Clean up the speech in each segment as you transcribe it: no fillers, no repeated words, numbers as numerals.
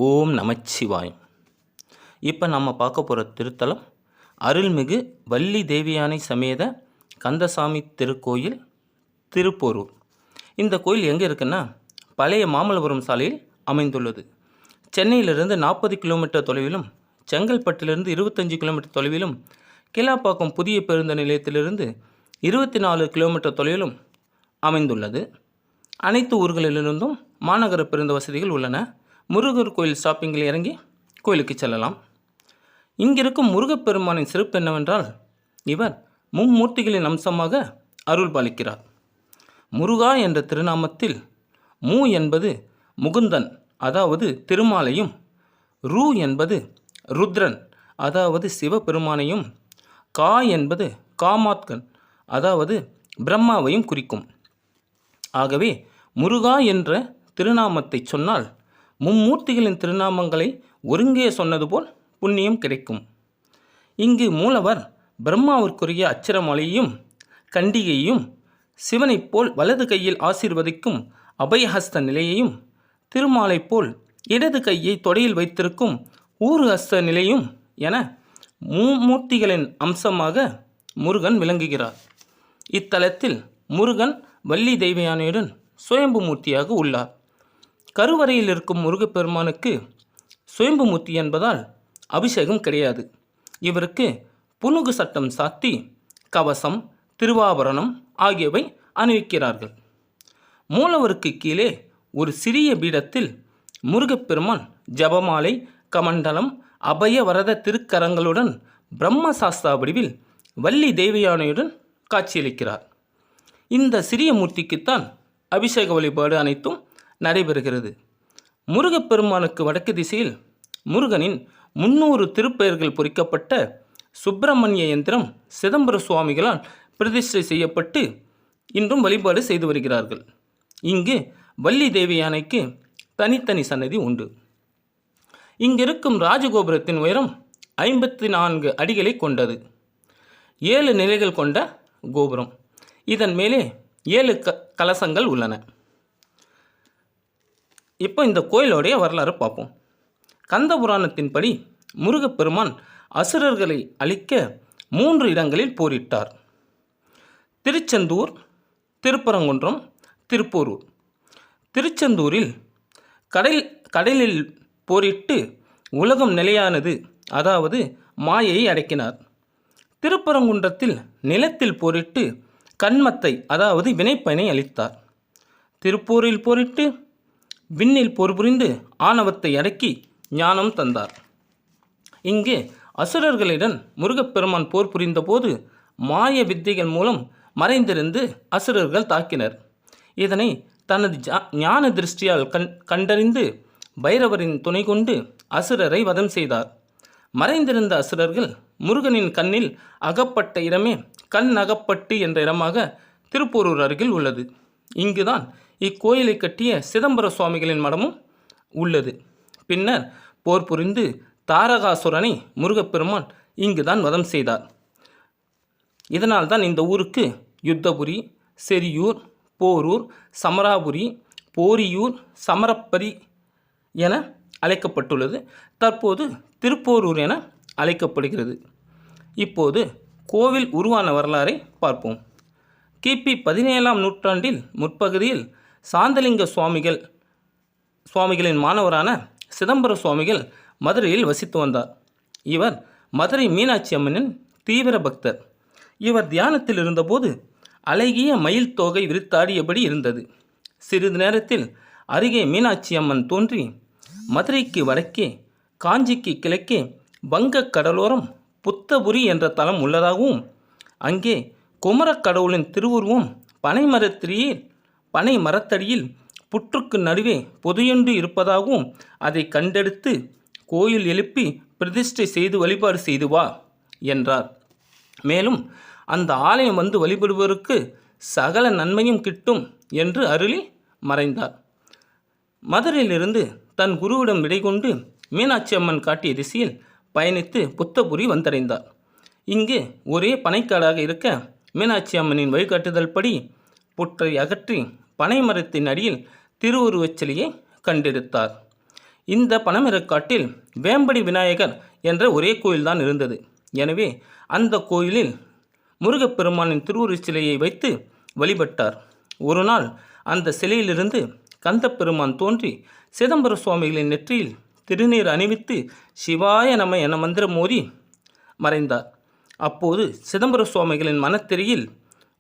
ஓம் நமச்சிவாயம். இப்போ நம்ம பார்க்க போகிற திருத்தலம் அருள்மிகு வள்ளி தேவியானை சமேத கந்தசாமி திருக்கோயில், திருப்போரூர். இந்த கோயில் எங்கே இருக்குன்னா, பழைய மாமல்லபுரம் சாலையில் அமைந்துள்ளது. சென்னையிலிருந்து 40 கிலோமீட்டர் தொலைவிலும், செங்கல்பட்டிலிருந்து 25 கிலோமீட்டர் தொலைவிலும், கிளாப்பாக்கம் புதிய பேருந்து நிலையத்திலிருந்து 24 கிலோமீட்டர் தொலைவிலும் அமைந்துள்ளது. அனைத்து ஊர்களிலிருந்தும் மாநகர பேருந்து வசதிகள் உள்ளன. முருகர் கோயில் ஸ்டாப்பிங்கில் இறங்கி கோயிலுக்கு செல்லலாம். இங்கிருக்கும் முருகப்பெருமானின் சிறப்பு என்னவென்றால், இவர் மும்மூர்த்திகளின் அம்சமாக அருள் பாலிக்கிறார். முருகா என்ற திருநாமத்தில் மு என்பது முகுந்தன், அதாவது திருமாலையும், ரு என்பது ருத்ரன், அதாவது சிவபெருமானையும், கா என்பது காமாத்கன், அதாவது பிரம்மாவையும் குறிக்கும். ஆகவே முருகா என்ற திருநாமத்தை சொன்னால் மும்மூர்த்திகளின் திருநாமங்களை ஒருங்கே சொன்னது போல் புண்ணியம் கிடைக்கும். இங்கு மூலவர் பிரம்மாவிற்குரிய அச்சரமாலையையும் கண்டிகையையும், சிவனைப் போல் வலது கையில் ஆசீர்வதிக்கும் அபயஹஸ்த நிலையையும், திருமாலை போல் இடது கையை தொடையில் வைத்திருக்கும் ஊருஹஸ்த நிலையும் என மும்மூர்த்திகளின் அம்சமாக முருகன் விளங்குகிறார். இத்தலத்தில் முருகன் வள்ளி தெய்வயானையுடன் சுயம்பு மூர்த்தியாக உள்ளார். கருவறையில் இருக்கும் முருகப்பெருமானுக்கு சுயம்பு மூர்த்தி என்பதால் அபிஷேகம் கிடையாது. இவருக்கு புனுகு சட்டம் சாத்தி கவசம், திருவாபரணம் ஆகியவை அணிவிக்கிறார்கள். மூலவருக்கு கீழே ஒரு சிறிய பீடத்தில் முருகப்பெருமான் ஜபமாலை, கமண்டலம், அபய வரத திருக்கரங்களுடன் பிரம்மசாஸ்தா வடிவில் வள்ளி தேவயானையுடன் காட்சியளிக்கிறார். இந்த சிறிய மூர்த்திக்குத்தான் அபிஷேக வழிபாடு அனைத்தும் நடைபெறுகிறது. முருகப்பெருமானுக்கு வடக்கு திசையில் முருகனின் 300 திருப்பெயர்கள் பொறிக்கப்பட்ட சுப்பிரமணிய யந்திரம் சிதம்பர சுவாமிகளால் பிரதிஷ்டை செய்யப்பட்டு இன்றும் வழிபாடு செய்து வருகிறார்கள். இங்கு வள்ளி தேவியானைக்கு தனித்தனி சன்னதி உண்டு. இங்கிருக்கும் ராஜகோபுரத்தின் உயரம் 54 அடிகளை கொண்டது. 7 நிலைகள் கொண்ட கோபுரம். இதன் மேலே 7 கலசங்கள் உள்ளன. இப்போ இந்த கோயிலோடைய வரலாறு பார்ப்போம். கந்த புராணத்தின்படி முருகப்பெருமான் அசுரர்களை அழிக்க 3 இடங்களில் போரிட்டார். திருச்செந்தூர், திருப்பரங்குன்றம், திருப்போரூர். திருச்செந்தூரில் கடலில் போரிட்டு உலகம் நிலையானது, அதாவது மாயை அடக்கினார். திருப்பரங்குன்றத்தில் நிலத்தில் போரிட்டு கண்மத்தை, அதாவது வினைப்பயனை அளித்தார். திருப்பூரில் போரிட்டு விண்ணில் போர் புரிந்து ஆணவத்தை அடக்கி ஞானம் தந்தார். இங்கு அசுரர்களிடம் முருகப்பெருமான் போர் புரிந்த போது மாய வித்தைகள் மூலம் மறைந்திருந்து அசுரர்கள் தாக்கினர். இதனை தனது ஞான திருஷ்டியால் கண்டறிந்து பைரவரின் துணை கொண்டு அசுரரை வதம் செய்தார். மறைந்திருந்த அசுரர்கள் முருகனின் கண்ணில் அகப்பட்ட இடமே கண் அகப்பட்டு என்ற இடமாக திருப்போரூர் அருகில் உள்ளது. இங்குதான் இக்கோயிலை கட்டிய சிதம்பர சுவாமிகளின் மடமும் உள்ளது. பின்னர் போர் புரிந்து தாரகாசுரனை முருகப்பெருமான் இங்குதான் வதம் செய்தார். இதனால் தான் இந்த ஊருக்கு யுத்தபுரி, செரியூர், போரூர், சமராபுரி, போரியூர், சமரப்பரி என அழைக்கப்பட்டுள்ளது. தற்போது திருப்போரூர் என அழைக்கப்படுகிறது. இப்போது கோவில் உருவான வரலாறை பார்ப்போம். கிபி 17ஆம் நூற்றாண்டில் முற்பகுதியில் சாந்தலிங்க சுவாமிகளின் மாணவரான சிதம்பர சுவாமிகள் மதுரையில் வசித்து வந்தார். இவர் மதுரை மீனாட்சி அம்மனின் தீவிர பக்தர். இவர் தியானத்தில் இருந்தபோது அழகிய மயில் தோகை விரித்தாடியபடி இருந்தது. சிறிது நேரத்தில் அருகே மீனாட்சி அம்மன் தோன்றி, மதுரைக்கு வடக்கே, காஞ்சிக்கு கிழக்கே வங்கக் கடலோரம் புத்தபுரி என்ற தலம் உள்ளதாகவும், அங்கே குமரக் கடவுளின் திருவுருவம் பனை மரத்தடியில் புற்றுக்கு நடுவே பொதுயொன்று இருப்பதாகவும் அதை கண்டெடுத்து கோயில் எழுப்பி பிரதிஷ்டை செய்து வழிபாடு செய்து வா என்றார். மேலும் அந்த ஆலயம் வந்து வழிபடுவதற்கு சகல நன்மையும் கிட்டும் என்று அருளி மறைந்தார். மதுரையிலிருந்து தன் குருவிடம் விடை கொண்டு மீனாட்சி அம்மன் காட்டிய திசையில் பயணித்து புத்தபுரி வந்தடைந்தார். இங்கு ஒரே பனைக்காடாக இருக்க மீனாட்சி அம்மனின் வழிகாட்டுதல் படி புற்றை அகற்றி பனை மரத்தின் அடியில் திருவுருவச் சிலையை கண்டெடுத்தார். இந்த பனமரக்காட்டில் வேம்படி விநாயகர் என்ற ஒரே கோயில்தான் இருந்தது. எனவே அந்த கோயிலில் முருகப்பெருமானின் திருவுருவச் சிலையை வைத்து வழிபட்டார். ஒரு நாள் அந்த சிலையிலிருந்து கந்தப்பெருமான் தோன்றி சிதம்பர சுவாமிகளின் நெற்றியில் திருநீர் அணிவித்து சிவாய நம என மந்திரம் மோதி மறைந்தார். அப்போது சிதம்பர சுவாமிகளின் மனத்திரையில்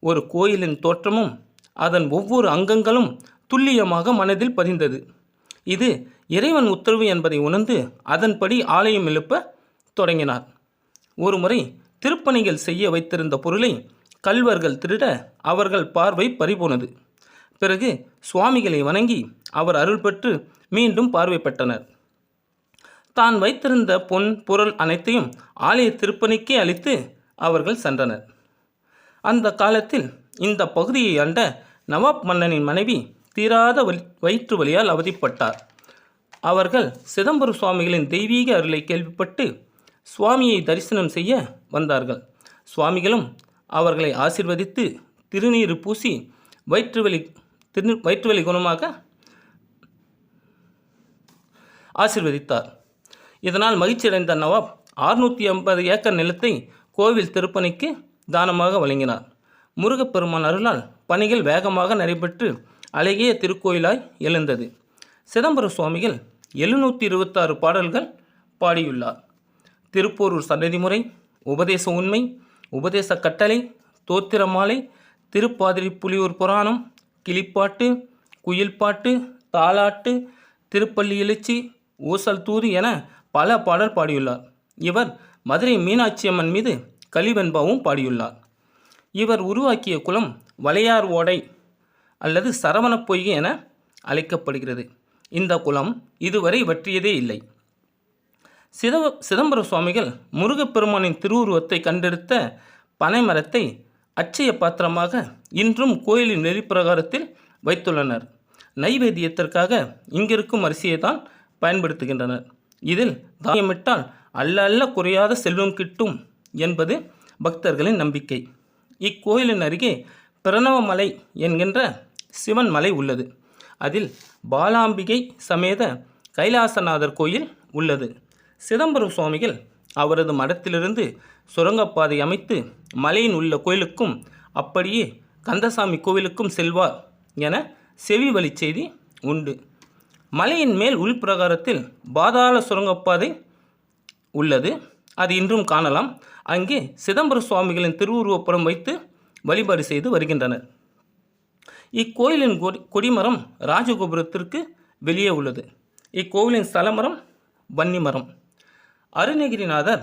ஒரு கோயிலின் தோற்றமும் அதன் ஒவ்வொரு அங்கங்களும் துல்லியமாக மனதில் பதிந்தது. இது இறைவன் உத்தரவு என்பதை உணர்ந்து அதன்படி ஆலயம் எழுப்ப தொடங்கினார். ஒருமுறை திருப்பணிகள் செய்ய வைத்திருந்த பொருளை கள்வர்கள் திருட அவர்கள் பார்வை பறிபோனது. பிறகு சுவாமிகளை வணங்கி அவர் அருள் பெற்று மீண்டும் பார்வை பெற்றனர். தான் வைத்திருந்த பொன் பொருள் அனைத்தையும் ஆலய திருப்பணிக்கே அளித்து அவர்கள் சென்றனர். அந்த காலத்தில் இந்த பகுதியை ஆண்ட நவாப் மன்னனின் மனைவி தீராத வயிற்று வலியால் அவதிப்பட்டார். அவர்கள் சிதம்பர சுவாமிகளின் தெய்வீக அருளை கேள்விப்பட்டு சுவாமியை தரிசனம் செய்ய வந்தார்கள். சுவாமிகளும் அவர்களை ஆசீர்வதித்து திருநீறு பூசி வயிற்றுவலி குணமாக ஆசீர்வதித்தார். இதனால் மகிழ்ச்சியடைந்த நவாப் 650 ஏக்கர் நிலத்தை கோவில் திருப்பணிக்கு தானமாக வழங்கினார். முருகப்பெருமான் அருளால் பணிகள் வேகமாக நடைபெற்று அழகிய திருக்கோயிலாய் எழுந்தது. சிதம்பர சுவாமிகள் 726 பாடல்கள் பாடியுள்ளார். திருப்போரூர் சன்னதி முறை, உபதேச உண்மை, உபதேச கட்டளை, தோத்திரமாலை, திருப்பாதிரி புலியூர் புராணம், கிளிப்பாட்டு, குயில்பாட்டு, தாலாட்டு, திருப்பள்ளி எழுச்சி, ஊசல் தூது என பல பாடல் பாடியுள்ளார். இவர் மதுரை மீனாட்சி அம்மன் மீது கலிவெண்பாவும் பாடியுள்ளார். இவர் உருவாக்கிய குலம் வளையார் ஓடை அல்லது சரவண பொய்கை என அழைக்கப்படுகிறது. இந்த குலம் இதுவரை வற்றியதே இல்லை. சிதம்பர சுவாமிகள் முருகப்பெருமானின் திருவுருவத்தை கண்டெடுத்த பனைமரத்தை அட்சய பாத்திரமாக இன்றும் கோயிலின் வெளிப்பிரகாரத்தில் வைத்துள்ளனர். நைவேத்தியத்திற்காக இங்கிருக்கும் அரிசியை தான் பயன்படுத்துகின்றனர். இதில் தானியமிட்டால் அல்ல அல்ல குறையாத செல்வம் கிட்டும் என்பது பக்தர்களின் நம்பிக்கை. இக்கோயிலின் அருகே பிரணவமலை என்கின்ற சிவன் மலை உள்ளது. அதில் பாலாம்பிகை சமேத கைலாசநாதர் கோயில் உள்ளது. சிதம்பர சுவாமிகள் அவரது மடத்திலிருந்து சுரங்கப்பாதை அமைத்து மலையின் உள்ள கோயிலுக்கும் அப்படியே கந்தசாமி கோவிலுக்கும் செல்வார் என செவி வழி செய்தி உண்டு. மலையின் மேல் உள்பிரகாரத்தில் பாதாள சுரங்கப்பாதை உள்ளது. அது இன்றும் காணலாம். அங்கே சிதம்பர சுவாமிகளின் திருவுருவப்படம் வைத்து வழிபாடு செய்து வருகின்றனர். இக்கோயிலின் கொடிமரம் ராஜகோபுரத்திற்கு வெளியே உள்ளது. இக்கோவிலின் ஸ்தலமரம் வன்னிமரம். அருணகிரிநாதர்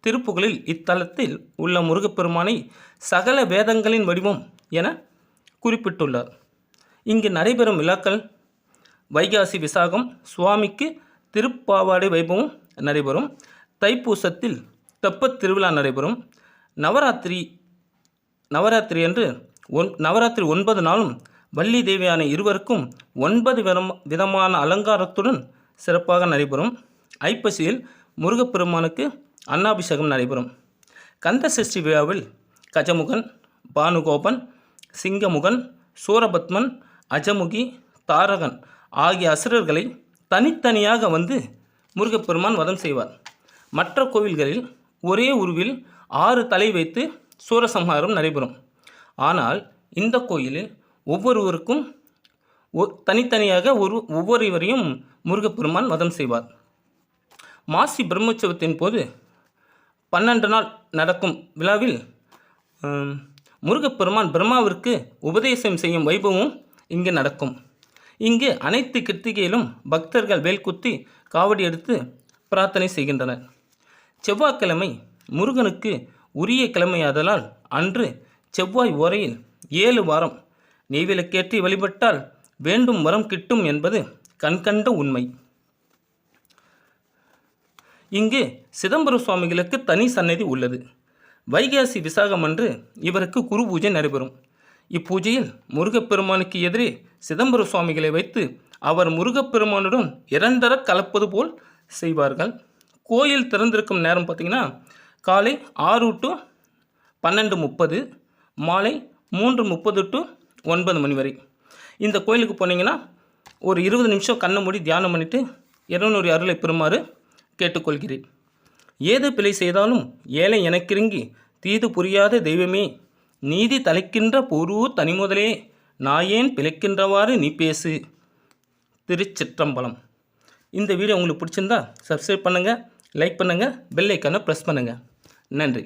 திருப்புகழில் இத்தலத்தில் உள்ள முருகப்பெருமானை சகல வேதங்களின் வடிவம் என குறிப்பிட்டுள்ளார். இங்கு நடைபெறும் விழாக்கள் வைகாசி விசாகம் சுவாமிக்கு திருப்பாவாடை வைபவம் நடைபெறும். தைப்பூசத்தில் தெப்பத் திருவிழா நடைபெறும். நவராத்திரி அன்று நவராத்திரி 9 நாளும் வள்ளி தேவியான இருவருக்கும் 9 விதமான அலங்காரத்துடன் சிறப்பாக நடைபெறும். ஐப்பசியில் முருகப்பெருமானுக்கு அன்னாபிஷேகம் நடைபெறும். கந்த சஷ்டி விழாவில் கஜமுகன், பானுகோபன், சிங்கமுகன், சூரபத்மன், அஜமுகி, தாரகன் ஆகிய அசுரர்களை தனித்தனியாக வந்து முருகப்பெருமான் வதம் செய்வார். மற்ற கோவில்களில் ஒரே உருவில் 6 தலை வைத்து சூரசம்ஹாரம் நடைபெறும். ஆனால் இந்த கோயிலில் ஒவ்வொருவருக்கும் தனித்தனியாக ஒவ்வொருவரையும் முருகப்பெருமான் வதம் செய்வார். மாசி பிரம்மோற்சவத்தின் போது 12 நாள் நடக்கும் விழாவில் முருகப்பெருமான் பிரம்மாவிற்கு உபதேசம் செய்யும் வைபவம் இங்கு நடக்கும். இங்கு அனைத்து கிருத்திகையிலும் பக்தர்கள் வேல்குத்தி காவடி எடுத்து பிரார்த்தனை செய்கின்றனர். செவ்வாய்க்கிழமை முருகனுக்கு உரிய கிழமையாதலால் அன்று செவ்வாய் ஓரையில் 7 வாரம் நெய்விளக்கேற்றி வழிபட்டால் வேண்டும் வரம் கிட்டும் என்பது கண்கண்ட உண்மை. இங்கு சிதம்பர சுவாமிகளுக்கு தனி சன்னதி உள்ளது. வைகாசி விசாகம் அன்று இவருக்கு குரு பூஜை நடைபெறும். இப்பூஜையில் முருகப்பெருமானுக்கு எதிரே சிதம்பர சுவாமிகளை வைத்து அவர் முருகப்பெருமானுடன் இரண்டர கலப்பது போல் செய்வார்கள். கோயில் திறந்திருக்கும் நேரம் பார்த்திங்கன்னா காலை 6 to 12:30, மாலை 3:30 to 9 மணி வரை. இந்த கோயிலுக்கு போனீங்கன்னா ஒரு 20 நிமிஷம் கண்ணை மூடி தியானம் பண்ணிவிட்டு இறைவனுடைய அருளை பெறுமாறு கேட்டுக்கொள்கிறேன். ஏது பிழை செய்தாலும் ஏழை எனக்கிருங்கி தீது புரியாத தெய்வமே, நீதி தலைக்கின்ற பொறு தனிமுதலே, நாயேன் பிழைக்கின்றவாறு நீ பேசு. திருச்சிற்றம்பலம். இந்த வீடியோ உங்களுக்கு பிடிச்சிருந்தா சப்ஸ்கிரைப் பண்ணுங்கள், லைக் பண்ணுங்கள், பெல் ஐக்கானை ப்ரெஸ் பண்ணுங்கள். நன்றி.